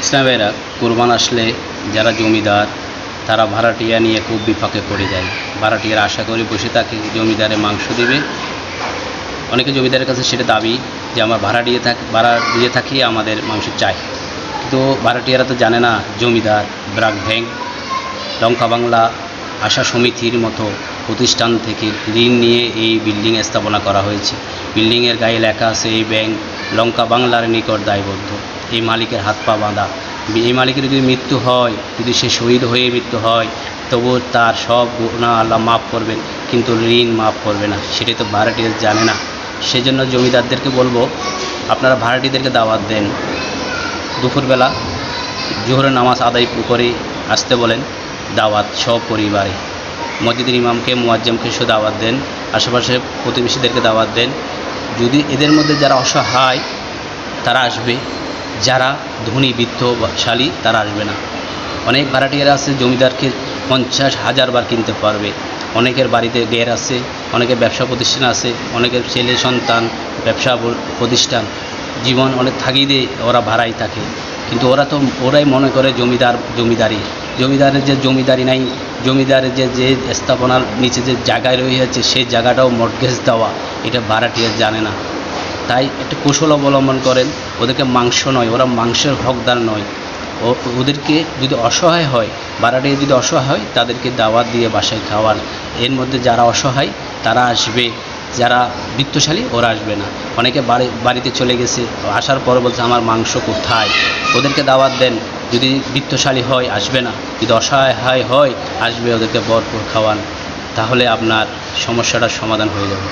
ইসলামেরা কোরবান আসলে যারা জমিদার তারা ভাড়াটিয়া নিয়ে খুব বিপাকে পড়ে যায়। ভাড়াটিয়ারা আশা করে বসে থাকে জমিদারে মাংস দেবে। অনেকে জমিদারের কাছে সেটা দাবি যে আমার ভাড়া দিয়ে থাকি আমাদের মাংস চাই, কিন্তু ভাড়াটিয়ারা তো জানে না জমিদার ব্রাক ব্যাংক, লঙ্কা বাংলা আশা সমিতির মতো প্রতিষ্ঠান থেকে ঋণ নিয়ে এই বিল্ডিং স্থাপনা করা হয়েছে। বিল্ডিংয়ের গায়ে লেখা আছে এই ব্যাংক লঙ্কা বাংলার নিকট দায়বদ্ধ। এই মালিকের হাত পা বাঁধা। এই মালিকের যদি মৃত্যু হয়, যদি সে শহীদ হয়ে মৃত্যু হয়, তবুও তার সব গুনাহ আল্লাহ মাফ করবেন, কিন্তু ঋণ মাফ করবে না। সেটাই তো ভাড়াটিয়া জানে না। সেজন্য জমিদারদেরকে বলবো, আপনারা ভাড়াটিদেরকে দাওয়াত দেন, দুপুরবেলা জোহরের নামাজ আদায় করে আসতে বলেন, দাওয়াত সব পরিবারে। মসজিদের ইমামকে মুয়াজ্জিমকে সে দাওয়াত দেন, আশেপাশে প্রতিবেশীদেরকে দাওয়াত দেন। যদি এদের মধ্যে যারা অসহায় তারা আসবে, যারা ধনী বিত্তশালী তারা আসবে না। অনেক ভাড়াটিয়ারা আছে জমিদারকে 50,000 বার কিনতে পারবে। অনেকের বাড়িতে গের আছে, অনেকের ব্যবসা প্রতিষ্ঠান আছে, অনেকের ছেলে সন্তান ব্যবসা প্রতিষ্ঠান, জীবন অনেক থাকিয়ে ওরা ভাড়াই থাকে। কিন্তু ওরাই মনে করে জমিদারের যে জমিদারি নাই, জমিদারের যে স্থাপনার নিচে যে জায়গায় রয়েছে সেই জায়গাটাও মর্টগেজ দেওয়া, এটা ভাড়াটিয়া জানে না। তাই একটা কৌশল অবলম্বন করেন, ওদেরকে মাংস নয়, ওরা মাংসের হকদার নয়। ওদেরকে যদি অসহায় হয়, ভাড়াটিয়া যদি অসহায় হয়, তাদেরকে দাওয়াত দিয়ে বাসায় খাওয়ান। এর মধ্যে যারা অসহায় তারা আসবে, যারা বিত্তশালী ওরা আসবে না। অনেকে বাড়িতে চলে গেছে, আসার পর বলছে আমার মাংস কোথায়। ওদেরকে দাওয়াত দেন, যদি বিত্তশালী হয় আসবে না, যদি অসহায় হয় আসবে, ওদেরকে ভরপুর খাওয়ান। তাহলে আপনার সমস্যাটার সমাধান হয়ে যাবে।